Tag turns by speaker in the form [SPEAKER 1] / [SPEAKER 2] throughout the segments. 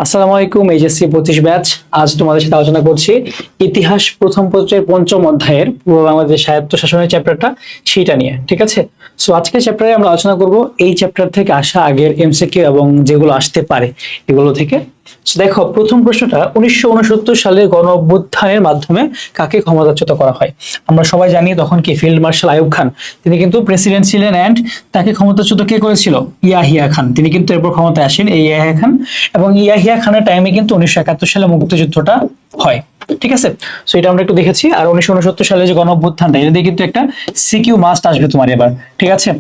[SPEAKER 1] আসসালামু আলাইকুম, HSC 25 batch. আজ তোমাদের সাথে আলোচনা করছি ইতিহাস প্রথম পত্রের পঞ্চম অধ্যায়ের পূর্ব বাংলাদেশ স্বায়ত্ত শাসনের চ্যাপ্টারটা, সেইটা নিয়ে। ঠিক আছে, সো আজকের চ্যাপ্টারে আমরা আলোচনা করব এই চ্যাপ্টার থেকে আসা আগের এমসিকিউ এবং যেগুলো আসতে পারে এগুলো থেকে। সো দেখো, প্রথম প্রশ্নটা 1969 সালের গণ অভ্যুত্থানের মাধ্যমে কাকে ক্ষমতাচ্যুত করা হয়? আমরা সবাই জানি তখন কি ফিল্ড মার্শাল আইয়ুব খান, তিনি কিন্তু প্রেসিডেন্ট ছিলেন, এন্ড তাকে ক্ষমতাচ্যুত কে করেছিল? ইয়াহিয়া খান। তিনি কিন্তু এরপর ক্ষমতায় আসেন, এই ইয়াহিয়া খান। এবং ইয়াহিয়া খানের টাইমে কিন্তু 1971 সালে মুক্তিযুদ্ধটা হয়। ঠিক আছে, সো এটা আমরা একটু দেখেছি। আর 1969 সালে যে গণ অভ্যুত্থানটা, এটা দিয়ে কিন্তু একটা সিকিউ মাস্ট আসবে তোমার এবার। ঠিক আছে,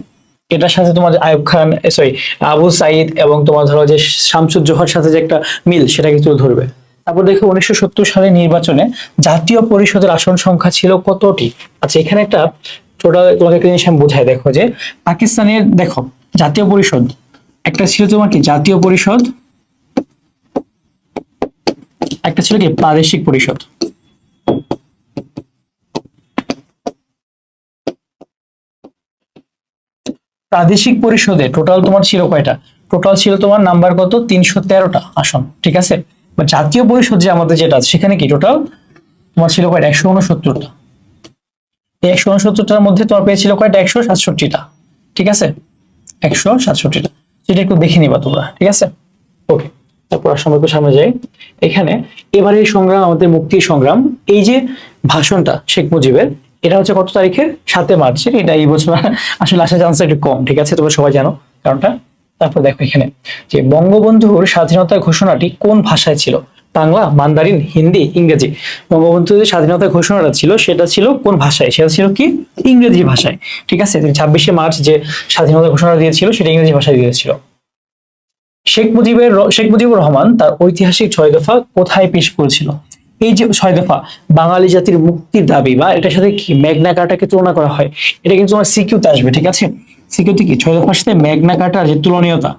[SPEAKER 1] এটার সাথে তোমার আইয়ুব খান, সরি, আবু সাইদ এবং তোমার ধরো যে শামসুজ্জোহার সাথে যে একটা মিল, সেটা কিন্তু ধরবে। তারপর দেখো, 1970 সালে নির্বাচনে জাতীয় পরিষদের আসন সংখ্যা ছিল কতটি? আচ্ছা, এখানে একটা টোটাল তোমাকে একটা জিনিস আমি বোঝাই। দেখো যে পাকিস্তানের, দেখো জাতীয় পরিষদ একটা ছিল তোমার কি জাতীয় পরিষদ, একটা ছিল কি প্রাদেশিক পরিষদ। প্রাদেশিক পরিষদে টোটাল তোমার ছিল কয়টা? টোটাল ছিল তোমার নাম্বার কত? 313টা আসন। ঠিক আছে, বা জাতীয় পরিষদ যে আমাদের যেটা আছে, সেখানে কি টোটাল তোমার ছিল কয়টা? 169টা। এই 169টার মধ্যে তোমার পেয়েছিল কয়টা? 167টা। ঠিক আছে, 167টা। সেটা একটু দেখে নিবা তোমরা। ঠিক আছে, ওকে। তারপর আসলে একটু সামনে যাই। এখানে এবারের সংগ্রাম আমাদের মুক্তির সংগ্রাম, এই যে ভাষণটা শেখ মুজিবের, এটা হচ্ছে কত তারিখের? 7 মার্চের। এটা এই বছর আসলে আসার চান্স একটু কম। ঠিক আছে, তোমরা সবাই জানো কারণটা। তারপর দেখো এখানে যে বঙ্গবন্ধুর স্বাধীনতার ঘোষণাটি কোন ভাষায় ছিল? বাংলা, মান্দারিন, হিন্দি, ইংরেজি। বঙ্গবন্ধুর যে স্বাধীনতার ঘোষণাটা ছিল, সেটা ছিল কোন ভাষায়? সেটা ছিল কি? ইংরেজি ভাষায়। ঠিক আছে, 26শে মার্চ যে স্বাধীনতার ঘোষণা দিয়েছিল, সেটা ইংরেজি ভাষায় দিয়েছিল। শেখ মুজিবুর রহমান তার ঐতিহাসিক 6 দফা কোথায় পেশ করেছিল? এই যে 6 দফা, বাঙালি জাতির মুক্তির দাবি, বা এটার সাথে কি ম্যাগনা কার্টাকে তুলনা করা হয়? এটা কিন্তু তোমার সিকিউতে আসবে। ঠিক আছে, সিকিউতে কি 6 দফার সাথে ম্যাগনা কার্টার যে তুলনীয়তা,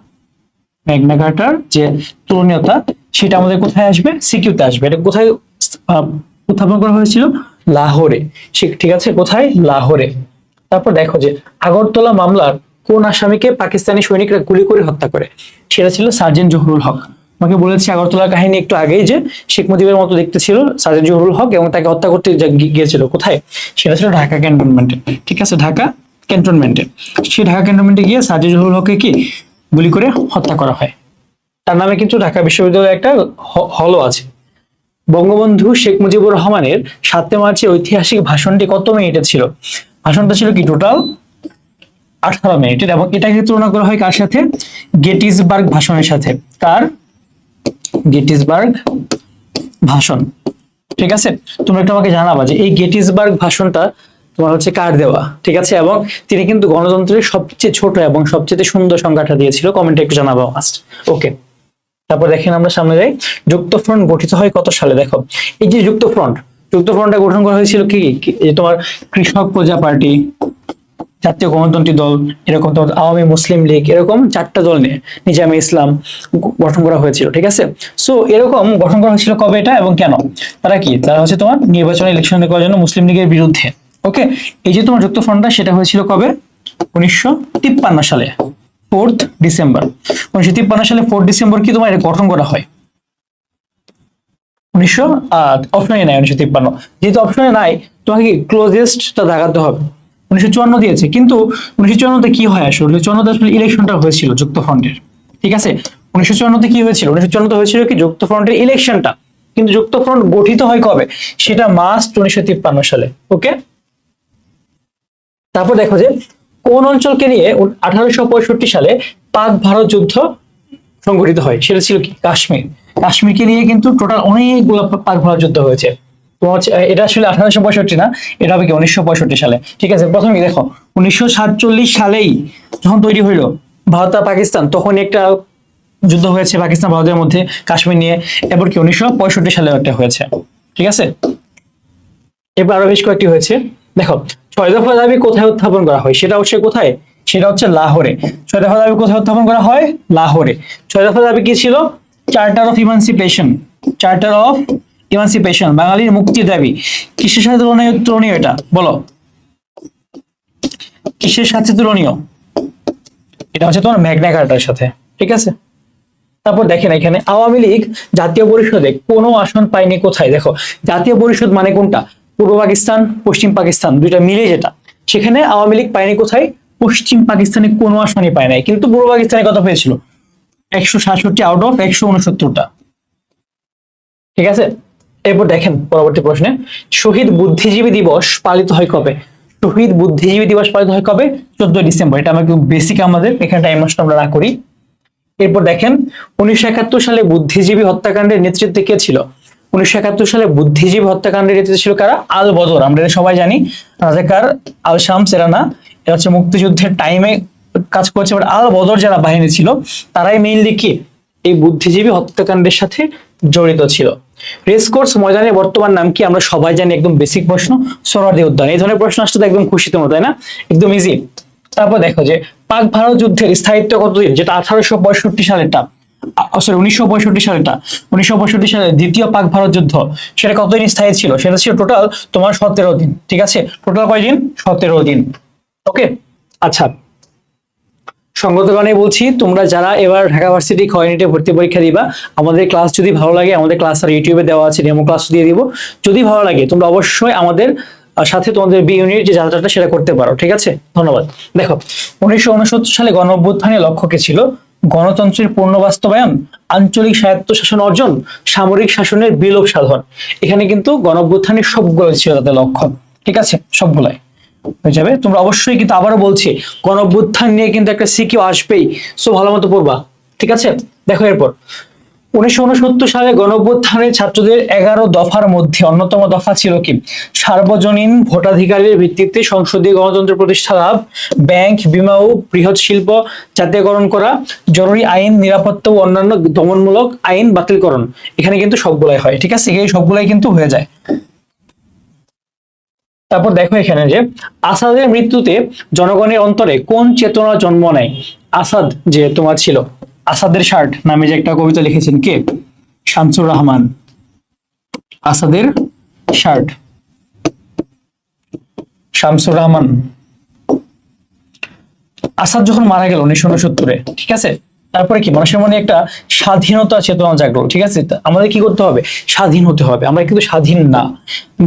[SPEAKER 1] ম্যাগনা কার্টার যে তুলনীয়তা, সেটা আমাদের কোথায় আসবে? সিকিউতে আসবে। এটা কোথায় উত্থাপন করা হয়েছিল? লাহোরে। ঠিক আছে, কোথায়? লাহোরে। তারপর দেখো যে আগরতলা মামলার কোন আসামিকে পাকিস্তানি সৈনিকরা গুলি করে হত্যা করে? সেটা ছিল সার্জেন্ট জহুরুল হক। তোমাকে বলেছি আগরতলা কাহিনী একটু আগেই, যে শেখ মুজিবের মতো দেখতে ছিল সার্জেন্ট জহুরুল হক, এবং তাকে হত্যা করতে গিয়েছিল কোথায়? সেটা ছিল ঢাকা ক্যান্টনমেন্টে। ঠিক আছে, ঢাকা ক্যান্টনমেন্টে। সেই ঢাকা ক্যান্টনমেন্টে গিয়ে সার্জেন্ট জহুরুল হককে কি গুলি করে হত্যা করা হয়। তার নামে কিন্তু ঢাকা বিশ্ববিদ্যালয়ে একটা হলও আছে। বঙ্গবন্ধু শেখ মুজিবুর রহমানের 7 মার্চের ঐতিহাসিক ভাষণটি কত মিনিটের ছিল? ভাষণটা ছিল কি টোটাল 18 মিনিটের, এবং এটাকে তুলনা করা হয় কার সাথে? গেটিসবার্গ ভাষণের সাথে। কার? গেটিসবার্গ ভাষণ। ঠিক আছে, তোমরা একটু আমাকে জানাবা যে এই গেটিসবার্গ ভাষণটা তোমার হচ্ছে কার দেওয়া? ঠিক আছে, এবং তিনি কিন্তু গণতন্ত্রের সবচেয়ে ছোট এবং সবচেয়ে সুন্দর সংজ্ঞাটা দিয়েছিল। কমেন্টে একটু জানাবো ফার্স্ট। ওকে, তারপর দেখেন আমরা সামনে যাই। যুক্তফ্রন্ট গঠিত হয় কত সালে? দেখো, এই যে যুক্তফ্রন্টটা গঠন করা হয়েছিল কি? এই তোমার কৃষক প্রজা পার্টি, জাতীয় গণতন্ত্রী দল, এরকম তোমার আওয়ামী মুসলিম লীগ, এরকম 4টা দল নিয়ে নিজামে ইসলাম গঠন করা হয়েছিল। ঠিক আছে, সো এরকম গঠন করা হয়েছিল কবে এটা এবং কেন? তারা হচ্ছে তোমার নির্বাচনে ইলেকশন করার জন্য মুসলিম লীগের বিরুদ্ধে। ওকে, এই যে তোমার যুক্তফ্রন্টটা, সেটা হয়েছিল কবে? 1953 সালে 4 ডিসেম্বর। 1953 সালে 4 ডিসেম্বর কি তোমার এটা গঠন করা হয়? 1900 অপশনে নাই 1953, যেহেতু অপশনে নাই তোমাকে কি ক্লোজেস্টটা দেখাতে হবে। 1954 দিয়েছে, কিন্তু 1954 তে কি হয়? আসলে 1954 আসলে ইলেকশনটা হয়েছিল যুক্তফ্রন্টের। ঠিক আছে, 1954 তে কি হয়েছিল? 1954 হয়েছিল কি যুক্তফ্রন্টের ইলেকশনটা, কিন্তু যুক্তফ্রন্ট গঠিত হয় কবে? সেটা মার্চ 1953 সালে। ওকে, তারপর দেখো যে কোন অঞ্চলকে নিয়ে 1865 সালে পাক ভারত যুদ্ধ সংঘটিত হয়? সেটা ছিল কি? কাশ্মীর। কাশ্মীরকে নিয়ে কিন্তু টোটাল অনেকগুলো পাক ভারত যুদ্ধ হয়েছে। তোমার হচ্ছে এটা আসলে 1865 না, এটা হবে কি 1965 সালে। ঠিক আছে, প্রথমে দেখো 1947 সালেই যখন তৈরি হইলো ভারত আর পাকিস্তান, তখন একটা যুদ্ধ হয়েছে পাকিস্তান ভারতের মধ্যে কাশ্মীর নিয়ে। এবার কি 1965 সালে একটা হয়েছে। ঠিক আছে, এবার আরো বেশ কয়েকটি হয়েছে। দেখো, 6 দফা দাবি কোথায় উত্থাপন করা হয়? সেটা হচ্ছে কোথায়? সেটা হচ্ছে লাহোরে। 6 দফা দাবি কোথায় উত্থাপন করা হয়? লাহোরে। 6 দফা দাবি কি ছিল? Charter of emancipation. Charter of emancipation, বাঙালির মুক্তির দাবি। কিসের সাথে তুলনীয় এটা বলো? কিসের সাথে তুলনীয়? এটা হচ্ছে তোমার ম্যাগনা কার্টার সাথে। ঠিক আছে, তারপর দেখেন এখানে আওয়ামী লীগ জাতীয় পরিষদে কোনো আসন পায়নি কোথায়, দেখো জাতীয় পরিষদ মানে কোনটা, পূর্ব পাকিস্তান পশ্চিম পাকিস্তান দুইটা মিলে যেটা, সেখানে আওয়ামী লীগ পায়নি কোথায়, পশ্চিম পাকিস্তানে কোনো আসনই পায় নাই, কিন্তু পূর্ব পাকিস্তানে কত পেয়েছিল, 167 আউট অফ 169টা। ঠিক আছে, এরপর দেখেন পরবর্তী প্রশ্নে, শহীদ বুদ্ধিজীবী দিবস পালিত হয় কবে, শহীদ বুদ্ধিজীবী দিবস পালিত হয় কবে, 14 ডিসেম্বর। এটা আমাকে বেসিক, আমাদের এখানে টাইম নষ্ট আমরা না করি। এরপর দেখেন 1971 সালে বুদ্ধিজীবী হত্যাকাণ্ডের নেতৃত্বে কে ছিল, 1971 সালে বুদ্ধিজীবী হত্যাকাণ্ডের নেতৃত্বে ছিল কারা, আল বদর, আমরা এটা সবাই জানি, রাজাকার আল শামস এরা না, এরা হচ্ছে মুক্তিযুদ্ধের টাইমে কাজ করছে, বাট আল বদর যারা বাহিনী ছিল তারাই মেইনলি কি এই বুদ্ধিজীবী হত্যাকাণ্ডের সাথে জড়িত ছিল। রেসকোর্স ময়দানের বর্তমান নাম কি, আমরা সবাই জানি, একদম বেসিক প্রশ্ন, সোহরাওয়ার্দী উদ্যান। এই ধরনের প্রশ্ন আসলে একদম খুশি তোমরা, তাই না, একদম ইজি। তারপর দেখো যে পাক ভারত যুদ্ধের স্থায়িত্ব কতদিন, যেটা 1865 সালেরটা, সরি 1965 সালেরটা, 1965 সালে দ্বিতীয় পাক ভারত যুদ্ধ, সেটা কতদিন স্থায়ী ছিল, সেটা ছিল টোটাল তোমার 17 দিন। ঠিক আছে, টোটাল কয়দিন, 17 দিন। ওকে, আচ্ছা সঙ্গত কারণে বলছি, তোমরা যারা এবার ঢাকা ভার্সিটি খয়নিটে ভর্তি পরীক্ষা দিবা, আমাদের ক্লাস যদি ভালো লাগে, আমাদের ক্লাস আর ইউটিউবে দেওয়া আছে, ডেমো ক্লাস দিয়ে দিব, যদি ভালো লাগে তোমরা অবশ্যই আমাদের সাথে তোমাদের বি ইউনিট যে যাত্রাটা সেটা করতে পারো। ঠিক আছে, ধন্যবাদ। দেখো 1969 সালে গণ অভ্যুত্থানের লক্ষ্য কি ছিল, গণতন্ত্রের পূর্ণ বাস্তবায়ন, আঞ্চলিক স্বায়ত্তশাসন অর্জন, সামরিক শাসনের বিলোপ সাধন। এখানে কিন্তু গণ অভ্যুত্থানের সবগুলো ছিল তাদের লক্ষ্য। ঠিক আছে, সবগুলাই হয়ে যাবে। তোমরা অবশ্যই, কিন্তু আবারও বলছি, গণ অভ্যুত্থান নিয়ে কিন্তু একটা সিকিউ আসবেই, সো ভালো মতো পড়বা। ঠিক আছে, দেখো এরপর 1969 সালে গণ অভ্যুত্থানের ছাত্রদের 11 দফার মধ্যে অন্যতম দফা ছিল কি, সার্বজনীন ভোটাধিকারের ভিত্তিতে সংসদীয় গণতন্ত্র প্রতিষ্ঠা লাভ, ব্যাংক, বিমা ও বৃহৎ শিল্প জাতীয়করণ করা, জরুরি আইন, নিরাপত্তা ও অন্যান্য দমনমূলক আইন বাতিলকরণ। এখানে কিন্তু সবগুলাই হয়। ঠিক আছে, এই সবগুলাই কিন্তু হয়ে যায়। তারপর দেখো এখানে যে আসাদের মৃত্যুতে জনগণের অন্তরে কোন চেতনা জন্ম নেয়, আসাদ যে তোমার ছিল, আসাদের শার্ট নামে যে একটা কবিতা লিখেছেন কে, শামসুর রহমান, আসাদের শার্ট, শামসুর রহমান। আসাদ যখন মারা গেল 1969-এ, ঠিক আছে, তারপরে কি মানুষের মনে একটা স্বাধীনতা চেতনা জাগলো। ঠিক আছে, আমাদের কি করতে হবে, স্বাধীন হতে হবে, আমরা কিন্তু স্বাধীন না,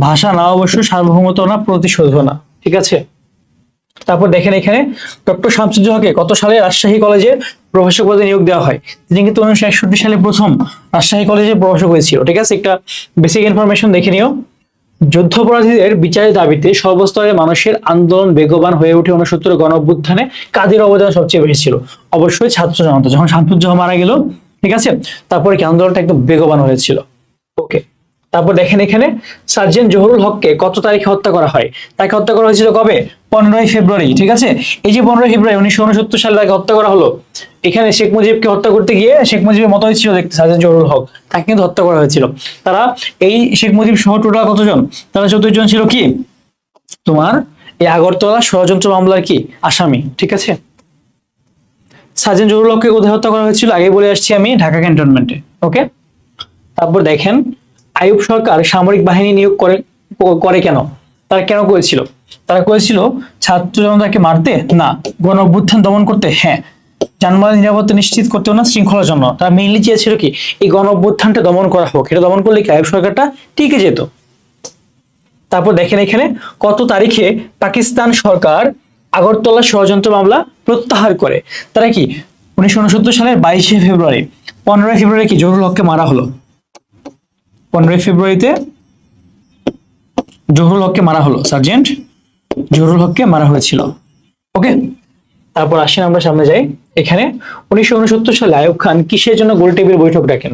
[SPEAKER 1] ভাষা না অবশ্য, সার্বভৌমত্ব না, প্রতিশোধ না। ঠিক আছে, তারপর দেখেন এখানে ডক্টর শামসুজ্জোহাকে কত সালে রাজশাহী কলেজে প্রভাষক পদে নিয়োগ দেওয়া হয়, তিনি কিন্তু 1961 সালে প্রথম রাজশাহী কলেজে প্রভাষক হয়েছিল। ঠিক আছে, একটা বেসিক ইনফরমেশন দেখে নিও। যুদ্ধাপরাধীদের বিচারের দাবিতে সর্বস্তরের মানুষের আন্দোলন বেগবান হয়ে ওঠে 69 গণ অভ্যুত্থানে, কাদের অবদান সবচেয়ে বেশি ছিল, অবশ্যই ছাত্র জনতা। যখন শামসুজ্জোহা মারা গেল, ঠিক আছে, তারপরে কি আন্দোলনটা একদম বেগবান হয়েছিল। ওকে, তারপর দেখেন এখানে সার্জেন্ট জহুরুল হককে কত তারিখে হত্যা করা হয়, তাকে হত্যা করা হয়েছিল কবে, 15 ফেব্রুয়ারি। ঠিক আছে, এই যে 15 ফেব্রুয়ারি 1969 সালে তাকে হত্যা করা হলো, এখানে শেখ মুজিবকে হত্যা করতে গিয়ে শেখ মুজিবের মতো হয়েছিল দেখতে, সার্জেন্ট জহুরুল হক তাকে কিন্তু হত্যা করা হয়েছিল। তারা এই শেখ মুজিব সহ টোটাল কতজন, তারা 14 জন ছিল কি তোমার এই আগরতলা ষড়যন্ত্র মামলার কি আসামি। ঠিক আছে, সার্জেন্ট জহুরুল হককে কোথায় হত্যা করা হয়েছিল আগে বলে আসছি আমি, ঢাকা ক্যান্টনমেন্টে। ওকে, তারপর দেখেন আইয়ুব সরকার সামরিক বাহিনী নিয়োগ করে করে কেন, তারা কেন করেছিল, তারা করেছিল ছাত্র জনতাকে মারতে না, গণ অভ্যুত্থান দমন করতে, হ্যাঁ, যানবাহনের নিরাপত্তা নিশ্চিত করতেও না, শৃঙ্খলার জন্য। তারা মেইনলি চেয়েছিল কি এই গণ অভ্যুত্থানটা দমন করা হোক, এটা দমন করলে কি আইয়ুব সরকারটা টিকে যেত। তারপর দেখেন এখানে কত তারিখে পাকিস্তান সরকার আগরতলা ষড়যন্ত্র মামলা প্রত্যাহার করে, তারা কি 1969 সালের 22 ফেব্রুয়ারি। 15 ফেব্রুয়ারি কি জহুরুল হককে মারা হলো, 15 ফেব্রুয়ারিতে জহুরুল হককে মারা হলো, সার্জেন্ট জহুরুল হককে মারা হয়েছিল। ওকে, তারপর আসেন আমরা সামনে যাই। এখানে 1969 সালে আইয়ুব খান কিসের জন্য গোল টেবিল বৈঠক ডাকেন,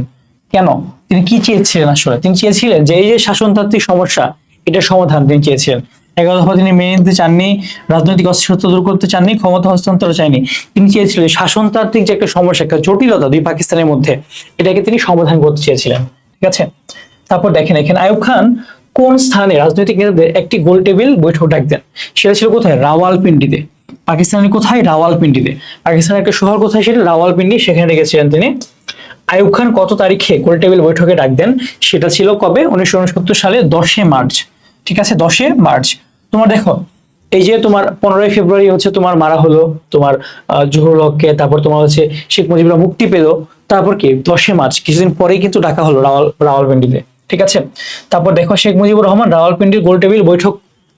[SPEAKER 1] কেন, তিনি কি চেয়েছিলেন, আসলে তিনি চেয়েছিলেন যে এই যে শাসনতান্ত্রিক সমস্যা এটার সমাধান তিনি চেয়েছিলেন। 11 দফা তিনি মেনে নিতে চাননি, রাজনৈতিক অস্থিরতা দূর করতে চাননি, ক্ষমতা হস্তান্তর চাইনি, তিনি চেয়েছিলেন শাসনতান্ত্রিক যে একটা সমস্যা, একটা জটিলতা দুই পাকিস্তানের মধ্যে, এটাকে তিনি সমাধান করতে চেয়েছিলেন। ঠিক আছে, তারপর দেখেন এখানে আইয়ুব খান কোন স্থানে রাজনৈতিক নেতাদের একটি গোল টেবিল বৈঠক ডাকতেন, সেটা ছিল কোথায়, রাওয়ালপিন্ডিতে। পাকিস্তানের কোথায়, রাওয়ালপিন্ডিতে। পাকিস্তানের একটা শহর কোথায়, সেটা রাওয়ালপিন্ডি, সেখানে রেখেছিলেন তিনি। আইয়ুব খান কত তারিখে গোল টেবিল বৈঠকে ডাক দেন, সেটা ছিল কবে, 1969 সালে 10 মার্চ। ঠিক আছে, 10 মার্চ। তোমার দেখো এই যে তোমার 15 ফেব্রুয়ারি হচ্ছে তোমার মারা হলো তোমার জহুরুল হককে, তারপর তোমার হচ্ছে শেখ মুজিবুর মুক্তি পেল তারপর কি 10 মার্চ কিছুদিন পরেই কিন্তু ডাকা হলো রাওয়ালপিন্ডিতে, ঠিক আছে। তারপর দেখো শেখ মুজিবুর রহমান রাওয়ালপিন্ডির গোল টেবিল বৈঠক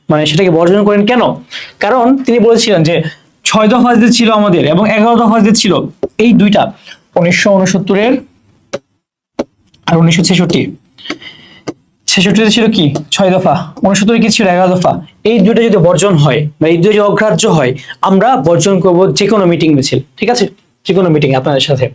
[SPEAKER 1] মানে সেটাকে বর্জন করেন কেন? কারণ তিনি বলেছিলেন যে 6 দফা যে ছিল আমাদের এবং 11 দফা যে ছিল, এই দুইটা 1969-এর আর 1966 ছিল কি 6 দফা, 69 কি ছিল 11 দফা। এই দুইটা যদি বর্জন হয় বা এই দুটো যদি অগ্রাহ্য হয়, আমরা বর্জন করব যে কোনো মিটিং মিছিল, ঠিক আছে, যে কোনো মিটিং আপনাদের সাথে।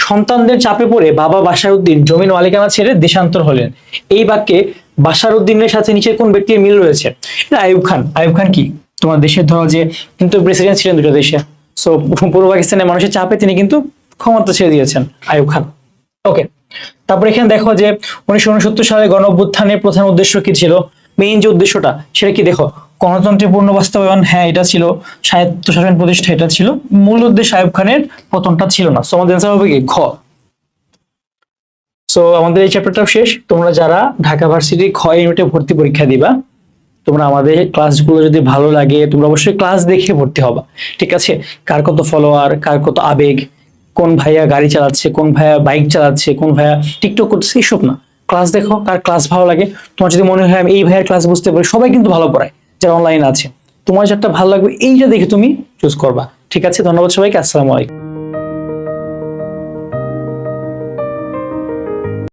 [SPEAKER 1] সন্তানদের চাপে পড়ে বাবা বাশার উদ্দিন জমির মালিকানা ছেড়ে দেশান্তর হলেন। এই বাক্যে বাশার উদ্দিনের সাথে নিচে কোন ব্যক্তির মিল রয়েছে? এটা আইয়ুব খান। আইয়ুব খান কি তোমার দেশের ধরো যে কিন্তু প্রেসিডেন্ট ছিলেন দুটো দেশে, সো পূর্ব পাকিস্তানের মানুষের চাপে তিনি কিন্তু ক্ষমতা ছেড়ে দিয়েছেন, আইয়ুব খান। ওকে, তারপর এখানে দেখো যে 1969 সালে গণ অভ্যুত্থানের প্রধান উদ্দেশ্য কি ছিল? মেইন যে উদ্দেশ্যটা সেটা কি দেখো, গণতন্ত্রের পূর্ণ বাস্তবায়ন, হ্যাঁ এটা ছিল। স্বায়ত্তশাসন প্রতিষ্ঠা, এটা ছিল। মূল উদ্দেশ্য আইয়ুব খানের পতনটা ছিল না। সো আমাদের অ্যান্সার হবে কি ঘ। সো আমাদের এই চ্যাপ্টারটাও শেষ। তোমরা যারা ঢাকা ভার্সিটি খ ইউনিটে ভর্তি পরীক্ষা দিবা, তোমরা আমাদের ক্লাসগুলো যদি ভালো লাগে তোমরা অবশ্যই ক্লাস দেখে ভর্তি হবা, ঠিক আছে। কার কত ফলোয়ার, কার কত আবেগ, কোন ভাইয়া গাড়ি চালাচ্ছে, কোন ভাইয়া বাইক চালাচ্ছে, কোন ভাইয়া টিকটক করতেছে, এইসব না। ক্লাস দেখো, কার ক্লাস ভালো লাগে। তোমার যদি মনে হয় আমি এই ভাইয়ার ক্লাস বুঝতে পারি, সবাই কিন্তু ভালো পড়ায় যারা অনলাইন আছে, তোমার যেটা ভালো লাগবে এইটা দেখে তুমি চুজ করবা, ঠিক আছে। ধন্যবাদ সবাইকে, আসসালামু আলাইকুম।